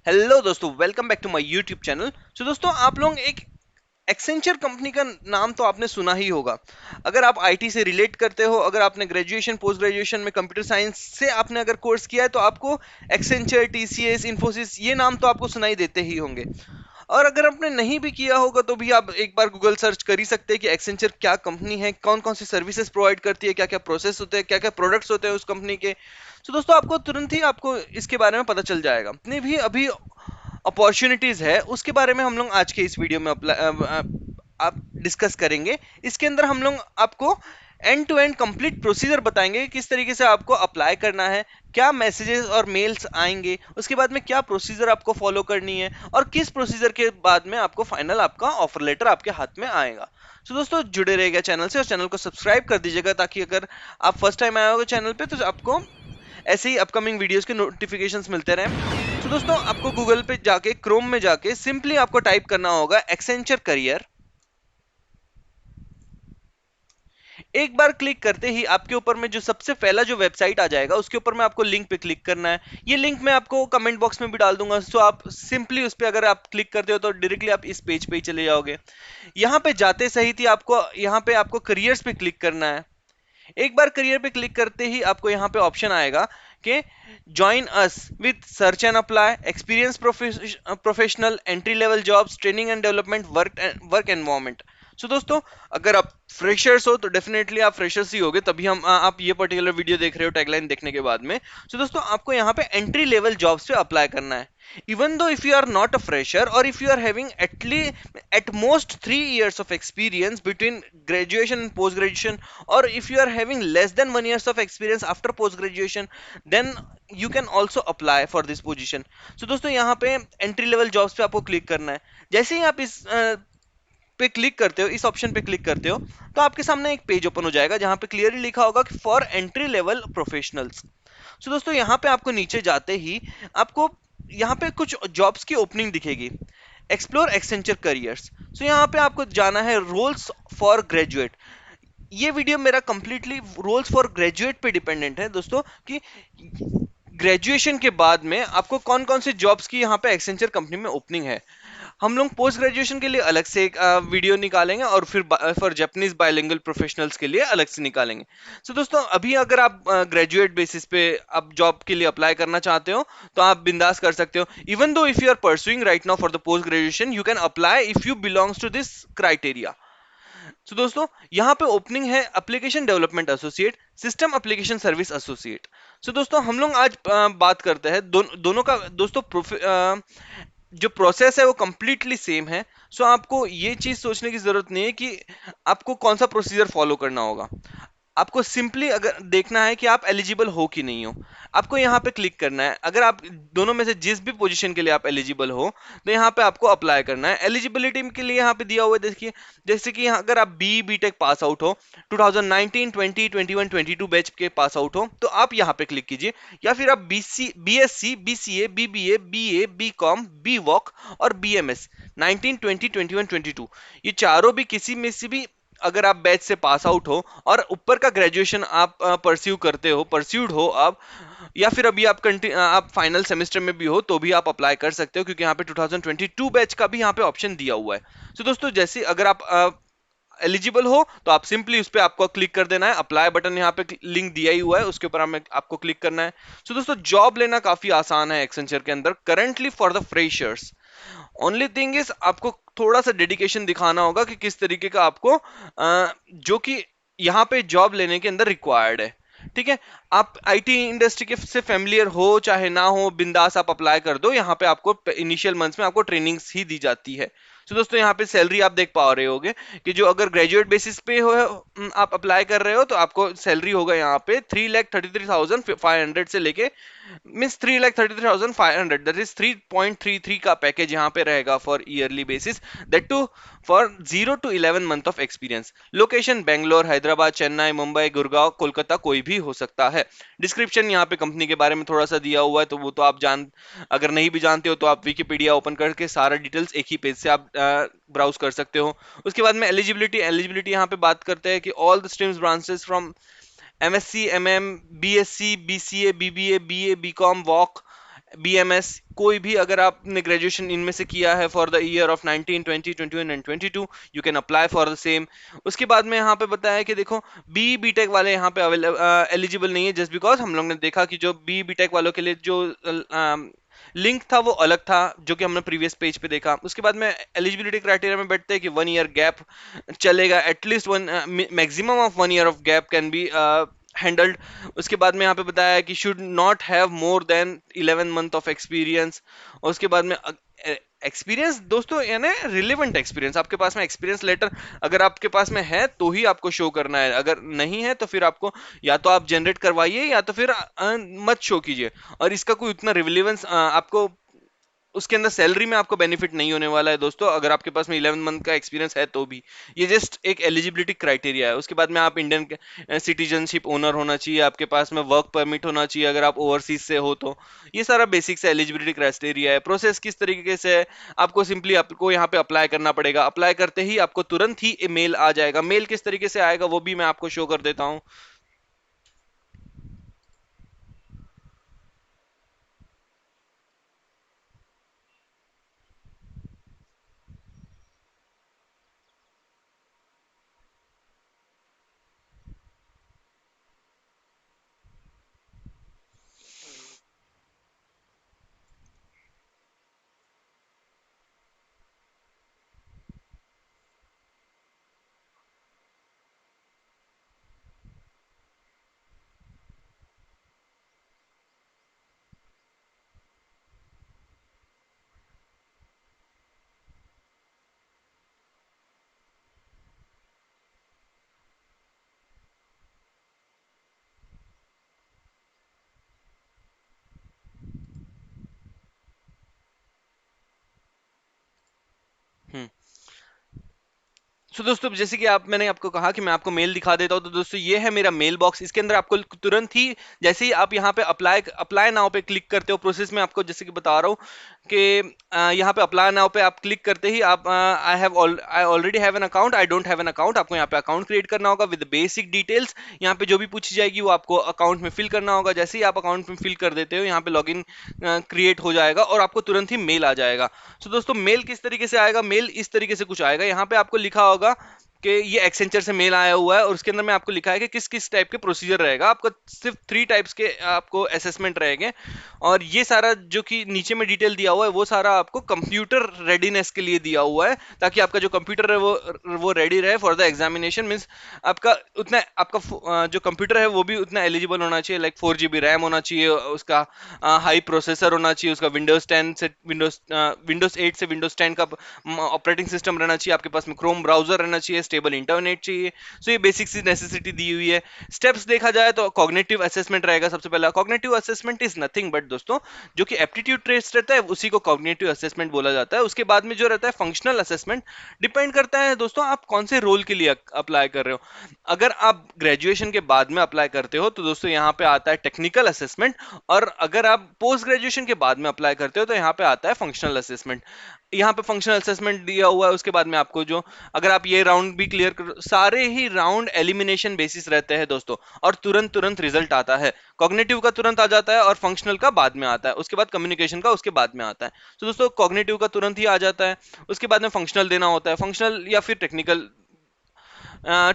Hello दोस्तों, welcome back to my YouTube channel. दोस्तों, आप लोग एक एक्सेंचर कंपनी का नाम तो आपने सुना ही होगा। अगर आप आईटी से रिलेट करते हो, अगर आपने ग्रेजुएशन पोस्ट ग्रेजुएशन में कंप्यूटर साइंस से आपने अगर कोर्स किया है तो आपको एक्सेंचर, टीसीएस, इन्फोसिस ये नाम तो आपको सुनाई देते ही होंगे। और अगर आपने नहीं भी किया होगा तो भी आप एक बार गूगल सर्च कर ही सकते हैं कि एक्सेंचर क्या कंपनी है, कौन कौन सी सर्विसेज प्रोवाइड करती है, क्या क्या प्रोसेस होते हैं, क्या क्या प्रोडक्ट्स होते हैं उस कंपनी के। तो दोस्तों, आपको तुरंत ही आपको इसके बारे में पता चल जाएगा। जितनी भी अभी अपॉर्चुनिटीज है उसके बारे में हम लोग आज के इस वीडियो में आप डिस्कस करेंगे। इसके अंदर हम लोग आपको end to end complete procedure बताएंगे कि किस तरीके से आपको अप्लाई करना है, क्या मैसेजेस और मेल्स आएंगे, उसके बाद में क्या प्रोसीजर आपको फॉलो करनी है और किस प्रोसीजर के बाद में आपको फाइनल आपका ऑफर लेटर आपके हाथ में आएगा। तो दोस्तों, जुड़े रहिएगा चैनल से और चैनल को सब्सक्राइब कर दीजिएगा, ताकि अगर आप फर्स्ट टाइम आए हो चैनल पे तो आपको ऐसे ही अपकमिंग वीडियोस के नोटिफिकेशंस मिलते रहें। तो दोस्तों, आपको गूगल पे जाके, क्रोम में जाके सिंपली आपको टाइप करना होगा एक्सेंचर करियर। एक बार क्लिक करते ही आपके ऊपर में जो सबसे पहला जो वेबसाइट आ जाएगा उसके ऊपर में आपको लिंक पे क्लिक करना है। ये लिंक मैं आपको कमेंट बॉक्स में भी डाल दूंगा, सो आप सिंपली उस पर अगर आप क्लिक करते हो तो डायरेक्टली आप इस पेज पे ही चले जाओगे। यहाँ पे जाते सही थी आपको, यहाँ पे आपको करियर्स पे क्लिक करना है। एक बार करियर पे क्लिक करते ही आपको यहाँ पे ऑप्शन आएगा कि join us with search and apply, experience professional, entry level jobs, training and development, work environment. So दोस्तों, अगर आप फ्रेशर्स हो तो डेफिनेटली आप फ्रेशर्स ही होगे, तभी हम आप ये पर्टिकुलर वीडियो देख रहे हो टैगलाइन देखने के बाद में। सो दोस्तों, आपको यहाँ पे एंट्री लेवल जॉब्स पे अप्लाई करना है। even though if you are not a fresher, or if you are having at most 3 years of experience between graduation and post graduation, or if you are having less than 1 years of experience after post graduation, then you can also apply for this position. So दोस्तों, यहाँ पे entry level jobs पे आपको click करना है। जैसे ही आप इस पे क्लिक करते हो, इस ऑप्शन पे क्लिक करते हो, तो आपके सामने एक पेज ओपन हो जाएगा जहां पे क्लियरली लिखा होगा कि फॉर एंट्री लेवल प्रोफेशनल्स। सो दोस्तों, यहाँ पे आपको नीचे जाते ही आपको यहाँ पे कुछ जॉब्स की ओपनिंग दिखेगी। Explore Accenture careers. सो यहाँ पे आपको जाना है रोल्स फॉर ग्रेजुएट। ये वीडियो मेरा कंप्लीटली रोल्स फॉर ग्रेजुएट पे डिपेंडेंट है दोस्तों, कि ग्रेजुएशन के बाद में आपको कौन कौन से जॉब्स की यहाँ पे एक्सेंचर कंपनी में ओपनिंग है। हम लोग पोस्ट ग्रेजुएशन के लिए अलग से एक वीडियो निकालेंगे और फिर फॉर जापानीज बायलिंगुअल प्रोफेशनल्स के लिए अलग से निकालेंगे। सो दोस्तों, अभी अगर आप ग्रेजुएट बेसिस पे आप जॉब के लिए अप्लाई करना चाहते हो तो आप बिंदास कर सकते हो। Even though if you are pursuing right now for the post graduation, you can apply if you belongs to this criteria. तो दोस्तों, यहाँ पे ओपनिंग है application development associate, system application service associate. So दोस्तों, हम लोग आज बात करते हैं दोनों का दोस्तों। जो प्रोसेस है वो कंप्लीटली सेम है। सो आपको ये चीज सोचने की जरूरत नहीं है कि आपको कौन सा प्रोसीजर फॉलो करना होगा। आपको सिंपली अगर देखना है कि आप एलिजिबल हो कि नहीं हो, आपको यहाँ पे क्लिक करना है। अगर आप दोनों में से जिस भी पोजीशन के लिए आप एलिजिबल हो तो यहाँ पे आपको अप्लाई करना है। एलिजिबिलिटी के लिए यहाँ पे दिया हुआ है, देखिए, जैसे कि अगर आप बी टेक पास आउट हो, 2019 20 21 22 बैच के पास आउट हो तो आप यहाँ पे क्लिक कीजिए। या फिर आप BSc, BCA, BBA, BA, BCom, BWOC और BMS 19 20 21 22, ये चारों भी किसी में से भी अगर आप बैच से पास आउट हो और ऊपर का ग्रेजुएशन आप परस्यू करते हो, परस्यूड हो आप, या फिर अभी आप फाइनल सेमेस्टर में भी हो तो भी आप अप्लाई कर सकते हो, क्योंकि यहाँ पे 2022 बैच का भी यहाँ पे ऑप्शन दिया हुआ है। तो दोस्तों, जैसे अगर आप एलिजिबल हो तो आप सिंपली उस पर आपको क्लिक कर देना है। अप्लाई बटन यहाँ पे लिंक दिया ही हुआ है, उसके ऊपर आपको क्लिक करना है। सो दोस्तों, जॉब लेना काफी आसान है एक्सेंचर के अंदर currently for the freshers. Only thing is आपको थोड़ा सा डेडिकेशन दिखाना होगा कि किस तरीके का आपको जो कि यहाँ पे जॉब लेने के अंदर रिक्वायर्ड है। ठीक है, आप आईटी इंडस्ट्री के से फेमिलियर हो चाहे ना हो, बिंदास आप अप्लाई कर दो। यहाँ पे आपको इनिशियल मंथ्स में आपको ट्रेनिंग्स ही दी जाती है। तो दोस्तों, यहाँ पे सैलरी आप देख पा रहे होगे कि जो अगर ग्रेजुएट बेसिस पे हो आप अप्लाई कर रहे हो तो आपको सैलरी होगा यहाँ पे 3,33,500 से लेके मीन्स 3,33,500, दैट इज 3.33 का पैकेज यहाँ पे रहेगा for yearly basis, that too for 0 to 11 month of experience. Location Bangalore, Hyderabad, Chennai, Mumbai, Gurgaon, Kolkata कोई भी हो सकता है। डिस्क्रिप्शन यहाँ पे कंपनी के बारे में थोड़ा सा दिया हुआ है, तो वो तो आप अगर नहीं भी जानते हो तो आप विकिपीडिया ओपन करके सारा डिटेल्स एक ही पेज से आप ब्राउज कर सकते हो। उसके बाद में एलिजिबिलिटी यहाँ पे बात करते हैं कि all the streams branches from MSc, MM, BSc, BCA, BBA, BA, BCom, WOC, BMS, कोई भी अगर आपने ग्रेजुएशन इनमें से किया है for the year of 19, 20, 21 and 22, you can apply for the same. उसके बाद में यहाँ पे बताया कि देखो BTech वाले यहाँ पे एलिजिबल नहीं है, जस्ट बिकॉज हम लोग ने देखा कि जो BTech वालों के लिए जो लिंक था वो अलग था, जो कि हमने प्रीवियस पेज पे देखा। उसके बाद में एलिजिबिलिटी क्राइटेरिया में बैठते हैं कि 1 ईयर गैप चलेगा, at least one, maximum of 1 year of gap can be handled. उसके बाद में यहाँ पे बताया है कि should not have more than 11 month of experience. और उसके बाद में एक्सपीरियंस दोस्तों यानी रिलेवेंट एक्सपीरियंस, आपके पास में एक्सपीरियंस लेटर अगर आपके पास में है तो ही आपको शो करना है, अगर नहीं है तो फिर आपको या तो आप जनरेट करवाइए या तो फिर मत शो कीजिए। और इसका कोई उतना रिलेवेंस आपको उसके अंदर सैलरी में आपको बेनिफिट नहीं होने वाला है दोस्तों, अगर आपके पास में 11 मंथ का एक्सपीरियंस है तो भी। ये जस्ट एक एलिजिबिलिटी क्राइटेरिया है। उसके बाद में आप इंडियन सिटीजनशिप ओनर होना चाहिए, आपके पास में वर्क परमिट होना चाहिए अगर आप ओवरसीज से हो तो। ये सारा बेसिक से एलिजिबिलिटी क्राइटेरिया है। प्रोसेस किस तरीके से है, आपको सिंपली आपको यहाँ पे अप्लाई करना पड़ेगा। अप्लाई करते ही आपको तुरंत ही मेल आ जाएगा। मेल किस तरीके से आएगा वो भी मैं आपको शो कर देता हूँ। हम्म। सो दोस्तों जैसे कि आप मैंने आपको कहा कि मैं आपको मेल दिखा देता हूं, तो दोस्तों ये है मेरा मेल बॉक्स। इसके अंदर आपको तुरंत ही जैसे ही आप यहाँ पे अप्लाई अप्लाई नाउ पे क्लिक करते हो, प्रोसेस में आपको जैसे कि बता रहा हूँ कि यहाँ पे अप्लाई नाउ पे आप क्लिक करते ही आप I already have an account, I don't have an account, आपको यहाँ पे अकाउंट क्रिएट करना होगा विद बेसिक डिटेल्स। यहाँ पे जो भी पूछी जाएगी वो आपको अकाउंट में फिल करना होगा। जैसे ही आप अकाउंट में फिल कर देते हो यहाँ पे लॉगिन क्रिएट हो जाएगा और आपको तुरंत ही मेल आ जाएगा। तो दोस्तों मेल किस तरीके से आएगा, मेल इस तरीके से कुछ आएगा। यहाँ पे आपको लिखा होगा कि ये एक्सेंचर से मेल आया हुआ है और उसके अंदर में आपको लिखा है कि किस किस टाइप के प्रोसीजर रहेगा। आपका सिर्फ 3 टाइप्स के आपको असेसमेंट रहेंगे। और ये सारा जो कि नीचे में डिटेल दिया हुआ है वो सारा आपको कंप्यूटर रेडीनेस के लिए दिया हुआ है, ताकि आपका जो कंप्यूटर है वो रेडी रहे फॉर द एग्जामिनेशन। मींस आपका उतना आपका जो कंप्यूटर है वो भी उतना एलिजिबल होना चाहिए, लाइक 4 GB रैम होना चाहिए, उसका हाई प्रोसेसर होना चाहिए, उसका विंडोज 8 से विंडोज 10 का ऑपरेटिंग सिस्टम रहना चाहिए, आपके पास में क्रोम ब्राउजर रहना चाहिए, स्टेबल इंटरनेट चाहिए। सो ये बेसिक सी नेसेसिटी दी हुई है। स्टेप्स देखा जाए तो कॉग्निटिव असेसमेंट रहेगा सबसे पहला। Cognitive assessment is nothing but दोस्तों जो कि एप्टीट्यूड टेस्ट रहता है उसी को कॉग्निटिव असेसमेंट बोला जाता है। उसके बाद में जो रहता है फंक्शनल असेसमेंट, डिपेंड करता है दोस्तों आप कौन से रोल के लिए अप्लाई कर रहे हो। अगर आप ग्रेजुएशन के बाद में अप्लाई करते हो तो दोस्तों यहाँ पे आता है टेक्निकल असेसमेंट, और अगर आप पोस्ट ग्रेजुएशन के बाद में अप्लाई करते हो तो यहाँ पे आता है फंक्शनल असेसमेंट। यहाँ पे फंक्शनल असेसमेंट दिया हुआ है। उसके बाद में आपको जो अगर आप ये राउंड भी क्लियर कर, सारे ही राउंड एलिमिनेशन बेसिस रहते हैं दोस्तों, और तुरंत तुरंत रिजल्ट आता है। कॉग्निटिव का तुरंत आ जाता है और फंक्शनल का बाद में आता है, उसके बाद कम्युनिकेशन का उसके बाद में आता है। तो दोस्तों कॉग्निटिव का तुरंत ही आ जाता है, उसके बाद में फंक्शनल देना होता है, फंक्शनल या फिर टेक्निकल।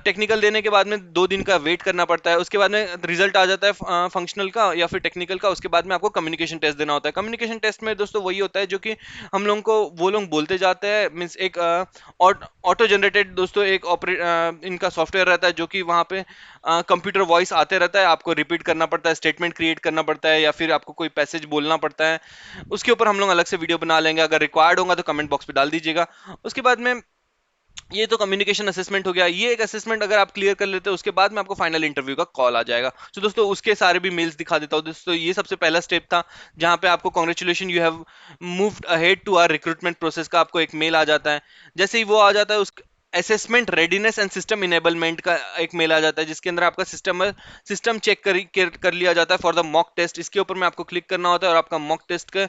टेक्निकल देने के बाद में 2 दिन का वेट करना पड़ता है, उसके बाद में रिजल्ट आ जाता है फंक्शनल का या फिर टेक्निकल का। उसके बाद में आपको कम्युनिकेशन टेस्ट देना होता है। कम्युनिकेशन टेस्ट में दोस्तों वही होता है जो कि हम लोगों को वो लोग बोलते जाते हैं, मीन्स एक ऑटो जनरेटेड दोस्तों एक इनका सॉफ्टवेयर रहता है जो कि वहाँ पे कंप्यूटर वॉइस आते रहता है, आपको रिपीट करना पड़ता है, स्टेटमेंट क्रिएट करना पड़ता है या फिर आपको कोई पैसेज बोलना पड़ता है। उसके ऊपर हम लोग अलग से वीडियो बना लेंगे, अगर रिक्वायर्ड होगा तो कमेंट बॉक्स पे डाल दीजिएगा। उसके बाद में ये तो कम्युनिकेशन असेसमेंट हो गया। ये एक असेसमेंट अगर आप क्लियर कर लेते हो उसके बाद में आपको फाइनल इंटरव्यू का कॉल आ जाएगा। तो दोस्तों उसके सारे भी मेल्स दिखा देता हूं दोस्तों। ये सबसे पहला स्टेप था जहां पे आपको congratulation you have moved ahead to our recruitment process का आपको एक मेल आ जाता है। जैसे ही वो आ जाता है assessment readiness and system enablement का एक मेल आ जाता है, जिसके अंदर आपका सिस्टम चेक कर लिया जाता है फॉर द मॉक टेस्ट। इसके ऊपर में आपको क्लिक करना होता है और आपका मॉक टेस्ट के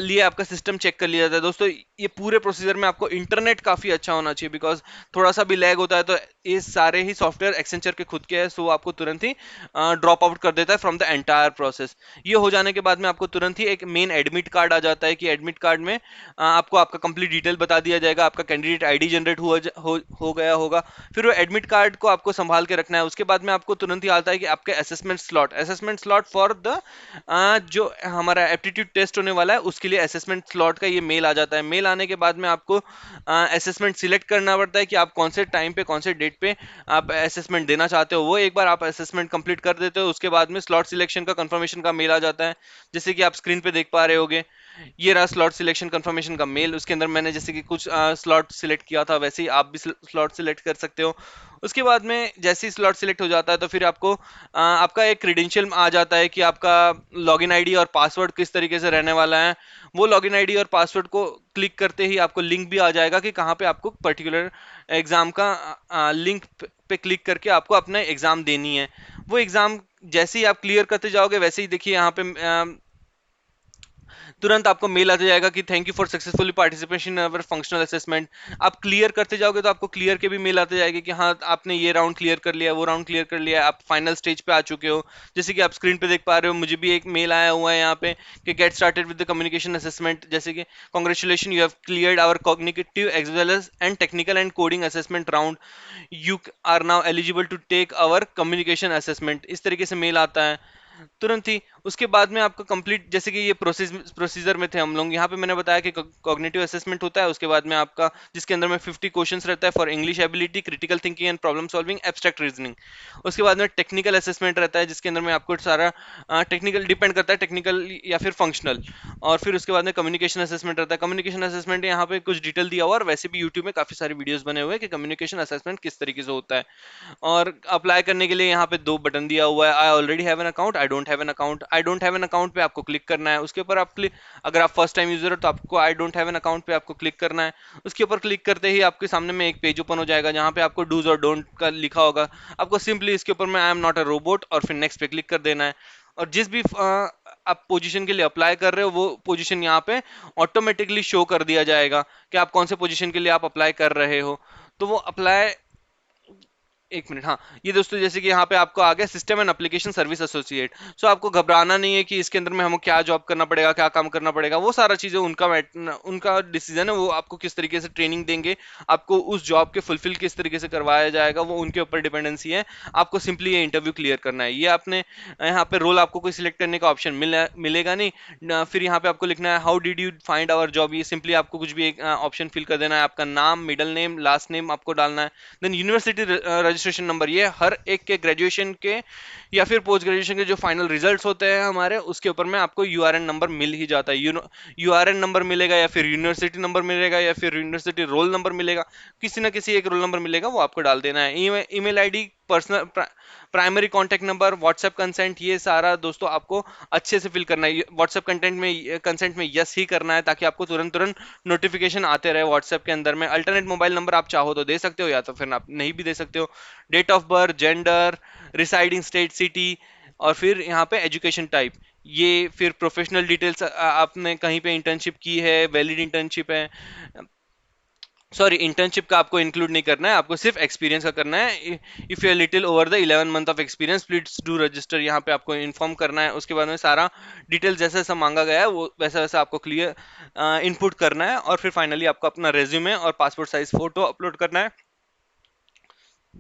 लिए आपका सिस्टम चेक कर लिया जाता है। दोस्तों ये पूरे प्रोसीजर में आपको इंटरनेट काफी अच्छा होना चाहिए, बिकॉज थोड़ा सा भी लैग होता है तो ये सारे ही सॉफ्टवेयर एक्सेंचर के खुद के हैं, सो आपको तुरंत ही ड्रॉप आउट कर देता है फ्रॉम द एंटायर प्रोसेस। ये हो जाने के बाद में आपको तुरंत ही एक मेन एडमिट कार्ड आ जाता है कि एडमिट कार्ड में आपको आपका कंप्लीट डिटेल बता दिया जाएगा, आपका कैंडिडेट आईडी जनरेट हो गया होगा। फिर वो एडमिट कार्ड को आपको संभाल के रखना है। उसके बाद में आपको तुरंत ही आता है कि आपके असेसमेंट स्लॉट फॉर द जो हमारा एप्टीट्यूड टेस्ट होने वाला है उसके लिए असेसमेंट स्लॉट का ये मेल आ जाता है। मेल आने के बाद में आपको असेसमेंट सिलेक्ट करना पड़ता है कि आप कौन से टाइम पे कौन से डेट पे आप असेसमेंट देना चाहते हो। वो एक बार आप असेसमेंट कंप्लीट कर देते हो उसके बाद में स्लॉट सिलेक्शन का कंफर्मेशन का मेल आ जाता है, जैसे कि आप स्क्रीन पे देख पा रहे होगे। ये रहा स्लॉट सिलेक्शन कंफर्मेशन का मेल। उसके अंदर मैंने जैसे कि कुछ स्लॉट सिलेक्ट किया था, वैसे ही आप भी स्लॉट सिलेक्ट कर सकते हो। उसके बाद में जैसे ही स्लॉट सिलेक्ट हो जाता है तो फिर आपको आपका एक क्रेडेंशियल आ जाता है कि आपका लॉगिन आईडी और पासवर्ड किस तरीके से रहने वाला है। वो लॉगिन आईडी और पासवर्ड को क्लिक करते ही आपको लिंक भी आ जाएगा कि कहाँ पे आपको पर्टिकुलर एग्जाम का लिंक पे क्लिक करके आपको अपना एग्जाम देनी है। वो एग्जाम जैसे ही आप क्लियर करते जाओगे वैसे ही देखिए यहाँ पे तुरंत आपको मेल आ जाएगा कि thank you for successfully participation in our functional assessment. आप क्लियर करते जाओगे तो आपको क्लियर के भी मेल आते जाएंगे कि हाँ आपने ये राउंड क्लियर कर लिया, वो राउंड क्लियर कर लिया, आप फाइनल स्टेज पे आ चुके हो। जैसे कि आप स्क्रीन पे देख पा रहे हो, मुझे भी एक मेल आया हुआ है यहाँ पे कि get started with the communication assessment, जैसे कि congratulation you have cleared our cognitive as well as and technical and coding assessment round, you are now eligible to take our communication assessment. इस तरीके से मेल आता है तुरंत ही। उसके बाद में आपका कंप्लीट, जैसे कि ये प्रोसीजर में थे हम लोग, यहाँ पे मैंने बताया कि कॉग्निटिव असेसमेंट होता है। उसके बाद में आपका जिसके अंदर में 50 क्वेश्चंस रहता है for English ability, critical thinking and problem solving, abstract reasoning. उसके बाद में टेक्निकल असेसमेंट रहता है जिसके अंदर में आपको सारा टेक्निकल डिपेंड करता है, टेक्निकल या फिर फंक्शनल। और फिर उसके बाद में कम्युनिकेशन असेसमेंट रहता है। कम्युनिकेशन असेसमेंट यहाँ पे कुछ डिटेल दिया हुआ, और वैसे भी यूट्यूब में काफी सारे वीडियोस बने हुए हैं कि कम्युनिकेशन असेसमेंट किस तरीके से होता है। और अप्लाई करने के लिए यहाँ पे दो बटन दिया हुआ है, I already have an account, I don't have an account. I don't have an account पे आपको क्लिक करना है। उसके ऊपर आप क्लिक, अगर आप फर्स्ट टाइम यूजर हो तो आपको I don't have an account पे आपको क्लिक करना है। उसके ऊपर क्लिक करते ही आपके सामने में एक पेज ओपन हो जाएगा जहाँ पे आपको डूज और डोंट का लिखा होगा। आपको सिंपली इसके ऊपर में I am not a robot और फिर नेक्स्ट पे क्लिक कर देना है। और जिस भी आप पोजीशन के लिए अप्लाई कर रहे हो वो पोजीशन यहाँ पे ऑटोमेटिकली शो कर दिया जाएगा कि आप कौन से पोजीशन के लिए आप अप्लाई कर रहे हो। तो वो अप्लाई, एक मिनट, हाँ ये दोस्तों जैसे कि यहाँ पे आपको आ गया system and application service associate. So आपको घबराना नहीं है कि इसके अंदर में हमें क्या जॉब करना पड़ेगा, क्या काम करना पड़ेगा। वो सारा चीजें उनका डिसीजन है, वो आपको किस तरीके से ट्रेनिंग देंगे, आपको उस जॉब के फुलफिल किस तरीके से करवाया जाएगा, वो उनके ऊपर डिपेंडेंसी है। आपको सिंपली ये इंटरव्यू क्लियर करना है। ये आपने यहाँ पे रोल आपको कोई सिलेक्ट करने का ऑप्शन मिलेगा नहीं फिर यहाँ पे आपको लिखना है how did you find our job. ये सिंपली आपको कुछ भी एक ऑप्शन फिल कर देना है, आपका नाम, मिडल नेम, लास्ट नेम आपको डालना है। देन यूनिवर्सिटी रजिस्ट्रेशन नंबर, ये हर एक के ग्रेजुएशन के या फिर पोस्ट ग्रेजुएशन के जो फाइनल रिजल्ट्स होते हैं हमारे, उसके ऊपर में आपको यूआरएन नंबर मिल ही जाता है। यूआरएन नंबर मिलेगा या फिर यूनिवर्सिटी नंबर मिलेगा या फिर यूनिवर्सिटी रोल नंबर मिलेगा, किसी ना किसी एक रोल नंबर मिलेगा, वो आपको डाल देना है। Email ID, personal primary contact number, WhatsApp consent, ये सारा दोस्तों आपको अच्छे से फिल करना है। व्हाट्सएप कंसेंट में यस ही करना है ताकि आपको तुरंत तुरंत नोटिफिकेशन आते रहे व्हाट्सएप के अंदर में। अल्टरनेट मोबाइल नंबर आप चाहो तो दे सकते हो या तो फिर आप नहीं भी दे सकते हो। Date of birth, gender, residing state, city, और फिर यहाँ पे एजुकेशन टाइप, ये फिर प्रोफेशनल डिटेल्स, आपने कहीं पे इंटर्नशिप की है, वैलिड इंटर्नशिप है, सॉरी इंटर्नशिप का आपको इंक्लूड नहीं करना है, आपको सिर्फ एक्सपीरियंस का करना है। If you are little over the 11 month of experience please do register, यहाँ पे आपको इन्फॉर्म करना है। उसके बाद में सारा डिटेल जैसा जैसा मांगा गया है वो वैसा वैसा आपको क्लियर इनपुट करना है। और फिर फाइनली आपको अपना रेज्यूमे और पासपोर्ट साइज फोटो अपलोड करना है।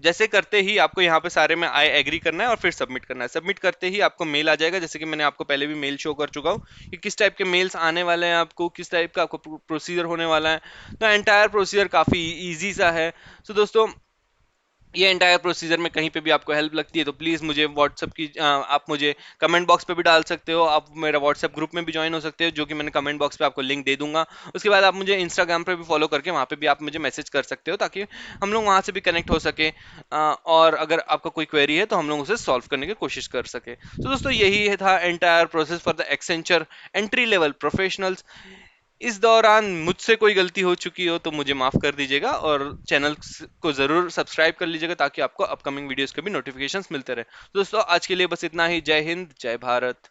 जैसे करते ही आपको यहाँ पे सारे में आई एग्री करना है और फिर सबमिट करना है। सबमिट करते ही आपको मेल आ जाएगा, जैसे कि मैंने आपको पहले भी मेल शो कर चुका हूँ कि किस टाइप के मेल्स आने वाले हैं, आपको किस टाइप का आपको प्रोसीजर होने वाला है। तो एंटायर प्रोसीजर काफ़ी इजी सा है। तो दोस्तों ये एंटायर प्रोसीजर में कहीं पे भी आपको हेल्प लगती है तो प्लीज़ मुझे व्हाट्सअप की आप मुझे कमेंट बॉक्स पे भी डाल सकते हो। आप मेरा व्हाट्सअप ग्रुप में भी ज्वाइन हो सकते हो, जो कि मैंने कमेंट बॉक्स पे आपको लिंक दे दूंगा। उसके बाद आप मुझे इंस्टाग्राम पे भी फॉलो करके वहाँ पे भी आप मुझे मैसेज कर सकते हो ताकि हम लोग वहाँ से भी कनेक्ट हो सके, और अगर आपका कोई क्वेरी है तो हम लोग उसे सॉल्व करने की कोशिश कर सके। तो दोस्तों यही था entire process for the Accenture entry level professionals. इस दौरान मुझसे कोई गलती हो चुकी हो तो मुझे माफ कर दीजिएगा, और चैनल को जरूर सब्सक्राइब कर लीजिएगा ताकि आपको अपकमिंग वीडियोस के भी नोटिफिकेशंस मिलते रहे। तो दोस्तों आज के लिए बस इतना ही। जय हिंद, जय भारत।